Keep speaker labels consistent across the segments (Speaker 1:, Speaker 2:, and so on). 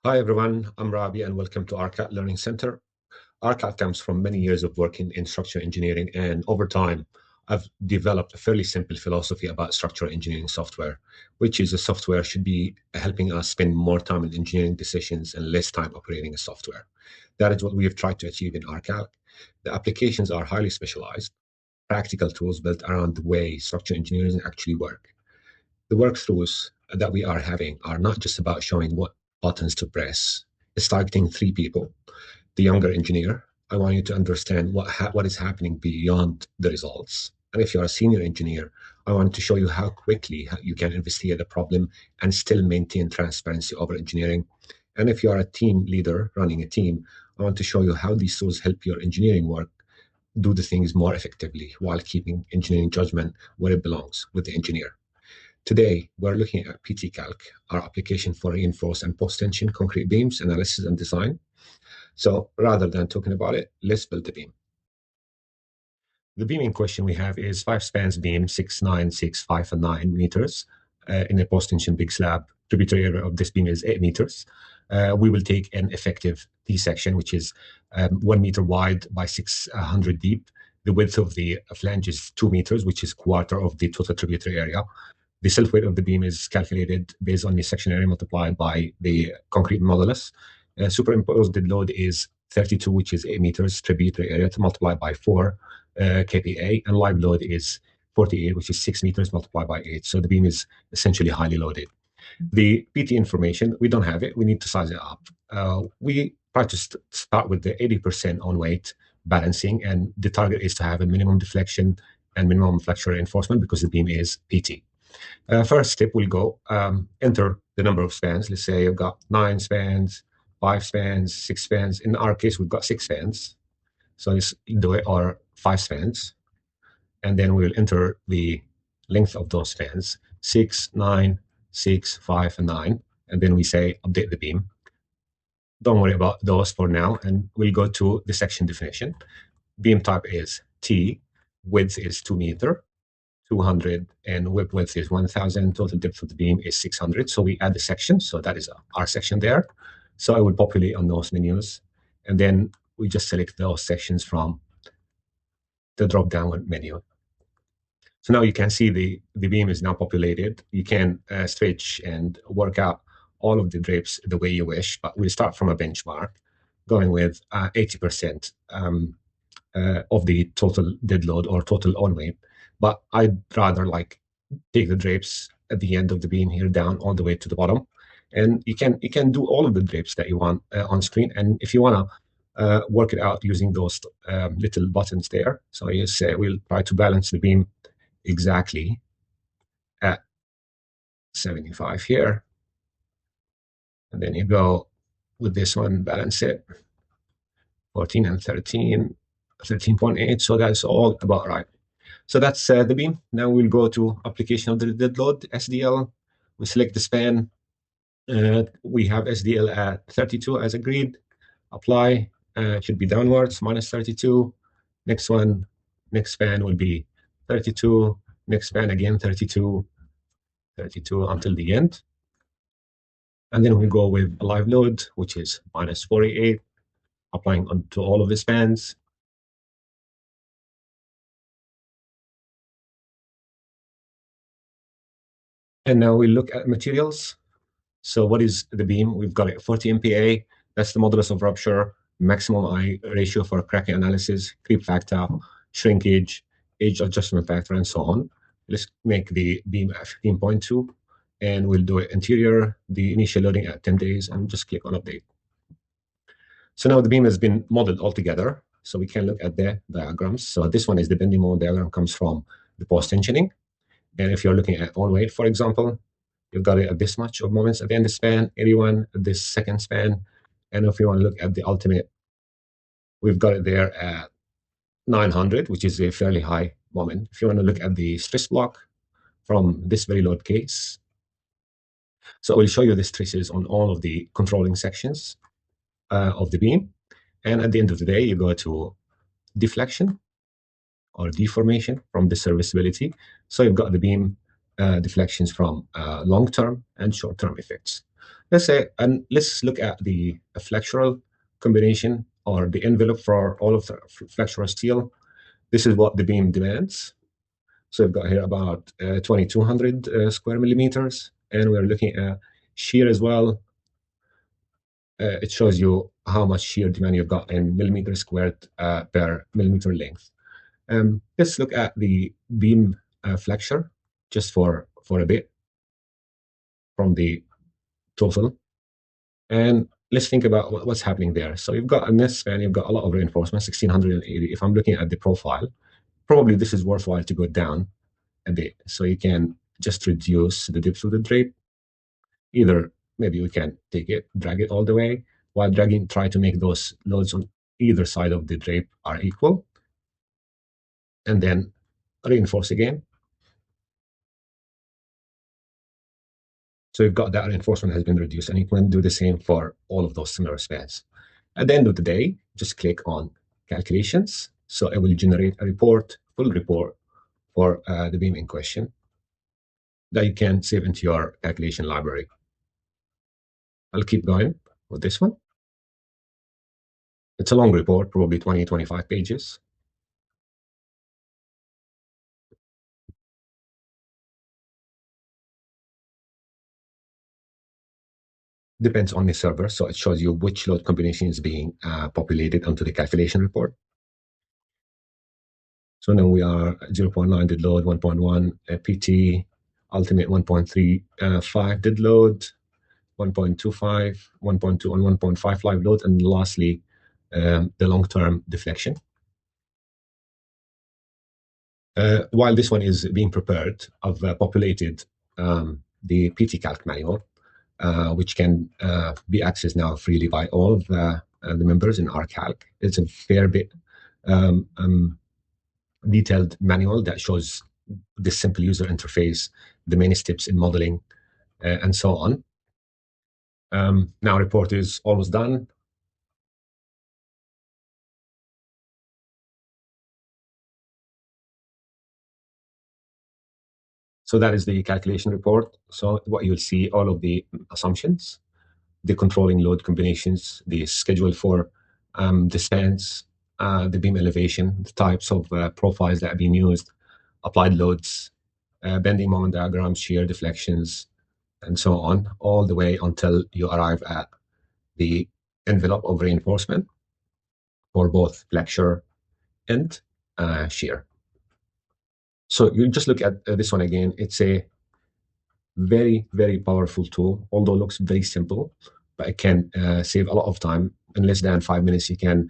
Speaker 1: Hi everyone, I'm Rabi and welcome to RKALC Learning Center. RKALC comes from many years of working in structural engineering, and over time I've developed a fairly simple philosophy about structural engineering software, which is a software should be helping us spend more time in engineering decisions and less time operating a software. That is what we have tried to achieve in RKALC. The applications are highly specialized, practical tools built around the way structural engineering actually work. The workthroughs that we are having are not just about showing what buttons to press. It's targeting three people. The younger engineer, I want you to understand what is happening beyond the results. And if you're a senior engineer, I want to show you how quickly you can investigate the problem and still maintain transparency over engineering. And if you're a team leader running a team, I want to show you how these tools help your engineering work do the things more effectively while keeping engineering judgment where it belongs, with the engineer. Today, we're looking at PTKalc, our application for reinforced and post-tension concrete beams analysis and design. So rather than talking about it, let's build the beam. The beam in question we have is 5 spans beam, 6, 9, 6, 5, and 9 meters in a post-tension big slab. Tributary area of this beam is 8 meters. We will take an effective T-section, which is 1 meter wide by 600 deep. The width of the flange is 2 meters, which is quarter of the total tributary area. The self-weight of the beam is calculated based on the section area multiplied by the concrete modulus. Superimposed dead load is 32, which is 8 meters tributary area to multiply by 4 kPa, and live load is 48, which is 6 meters multiplied by 8. So the beam is essentially highly loaded. The PT information, we don't have it. We need to size it up. We try to start with the 80% on weight balancing, and the target is to have a minimum deflection and minimum flexure reinforcement because the beam is PT. First step, we'll go enter the number of spans. Let's say you've got 9 spans, 5 spans, 6 spans. In our case, we've got 6 spans. So let's do it, or 5 spans. And then we'll enter the length of those spans, 6, 9, 6, 5, and 9. And then we say update the beam. Don't worry about those for now. And we'll go to the section definition. Beam type is T, width is 2 meters. 200 and whip width is 1000. Total depth of the beam is 600. So we add the section. So that is our section there. So I will populate on those menus, and then we just select those sections from the drop down menu. So now you can see the beam is now populated. You can stretch and work out all of the drapes the way you wish, but we'll start from a benchmark going with 80% of the total dead load or total on weight. But I'd rather take the drapes at the end of the beam here down all the way to the bottom. And you can do all of the drapes that you want on screen. And if you want to work it out using those little buttons there, so you say we'll try to balance the beam exactly at 75 here. And then you go with this one, balance it, 14 and 13, 13.8. So that's all about right. So that's the beam. Now we'll go to application of the dead load, SDL. We select the span. We have SDL at 32 as agreed. Apply. It should be downwards, minus 32. Next one, next span will be 32. Next span again, 32. 32 until the end. And then we go with a live load, which is minus 48, applying onto all of the spans. And now we look at materials. So what is the beam? We've got it 40 MPa. That's the modulus of rupture, maximum I ratio for cracking analysis, creep factor, shrinkage, age adjustment factor, and so on. Let's make the beam at 15.2, and we'll do it interior, the initial loading at 10 days, and just click on update. So now the beam has been modeled altogether. So we can look at the diagrams. So this one is the bending moment diagram, comes from the post-tensioning. And if you're looking at on weight, for example, you've got it at this much of moments at the end of the span, 81 at this second span. And if you want to look at the ultimate, we've got it there at 900, which is a fairly high moment. If you want to look at the stress block from this very load case, so we'll show you the stresses on all of the controlling sections of the beam. And at the end of the day, you go to deflection or deformation from the serviceability. So you've got the beam deflections from long-term and short-term effects. Let's look at the flexural combination or the envelope for all of the flexural steel. This is what the beam demands. So we've got here about 2,200 square millimeters, and we're looking at shear as well. It shows you how much shear demand you've got in millimeters squared per millimeter length. Let's look at the beam flexure just for a bit from the total. And let's think about what's happening there. So you've got in this span, you've got a lot of reinforcement, 1,680. If I'm looking at the profile, probably this is worthwhile to go down a bit. So you can just reduce the depth of the drape. Either maybe we can take it, drag it all the way. While dragging, try to make those loads on either side of the drape are equal. And then reinforce again. So you've got that reinforcement has been reduced, and you can do the same for all of those similar spans. At the end of the day, just click on calculations. So it will generate a report, full report for the beam in question that you can save into your calculation library. I'll keep going with this one. It's a long report, probably 20, 25 pages. Depends on the server, so it shows you which load combination is being populated onto the calculation report. So now we are 0.9 dead load, 1.1 PT, ultimate 1.35 dead load, 1.25, 1.2, and 1.5 live load, and lastly, the long-term deflection. While this one is being prepared, I've populated the PTKalc manual, which can be accessed now freely by all of the members in RKALC. It's a fair bit detailed manual that shows the simple user interface, the main steps in modeling, and so on. Now report is almost done. So that is the calculation report. So what you'll see, all of the assumptions, the controlling load combinations, the schedule for the spans, the beam elevation, the types of profiles that have been used, applied loads, bending moment diagrams, shear deflections, and so on, all the way until you arrive at the envelope of reinforcement for both flexure and shear. So you just look at this one again. It's a very, very powerful tool, although it looks very simple, but it can save a lot of time. In less than 5 minutes, you can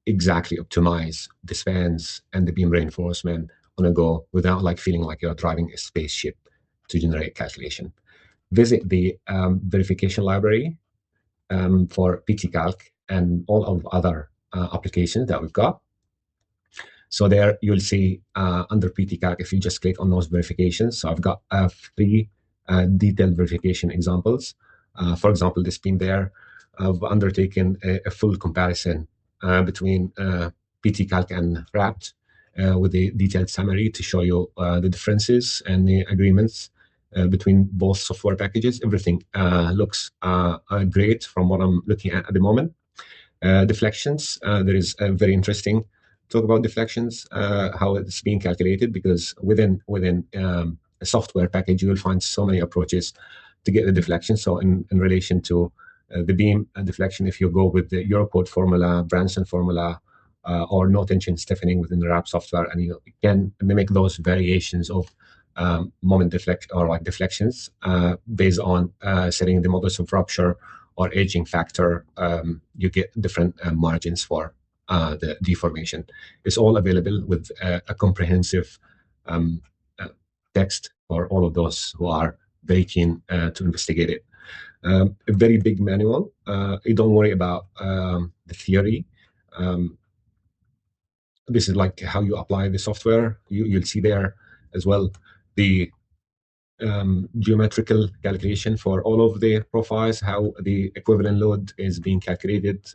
Speaker 1: exactly optimize the spans and the beam reinforcement on a go without like feeling like you're driving a spaceship to generate calculation. Visit the verification library for PTKalc and all of other applications that we've got. So there you'll see under PTKalc, if you just click on those verifications. So I've got 3 detailed verification examples. For example, this beam there, I've undertaken a full comparison between PTKalc and RAPT with a detailed summary to show you the differences and the agreements between both software packages. Everything looks great from what I'm looking at the moment. Deflections, there is a very interesting talk about deflections, how it's being calculated, because within a software package, you will find so many approaches to get the deflection. So in relation to the beam deflection, if you go with the Eurocode formula, Branson formula, or no tension stiffening within the RAP software, and you can mimic those variations of moment deflection or like deflections based on setting the modulus of rupture or aging factor, you get different margins for the deformation. It's all available with a comprehensive text for all of those who are very keen to investigate it. A very big manual. You don't worry about the theory. This is like how you apply the software. You'll see there as well the geometrical calculation for all of the profiles, how the equivalent load is being calculated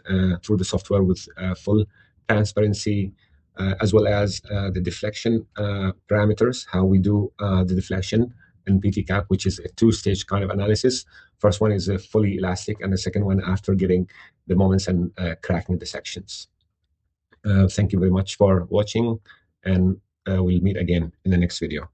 Speaker 1: through the software with full transparency, as well as the deflection parameters, how we do the deflection in PTKalc, which is a two-stage kind of analysis. First one is a fully elastic, and the second one after getting the moments and cracking the sections. Thank you very much for watching, and we'll meet again in the next video.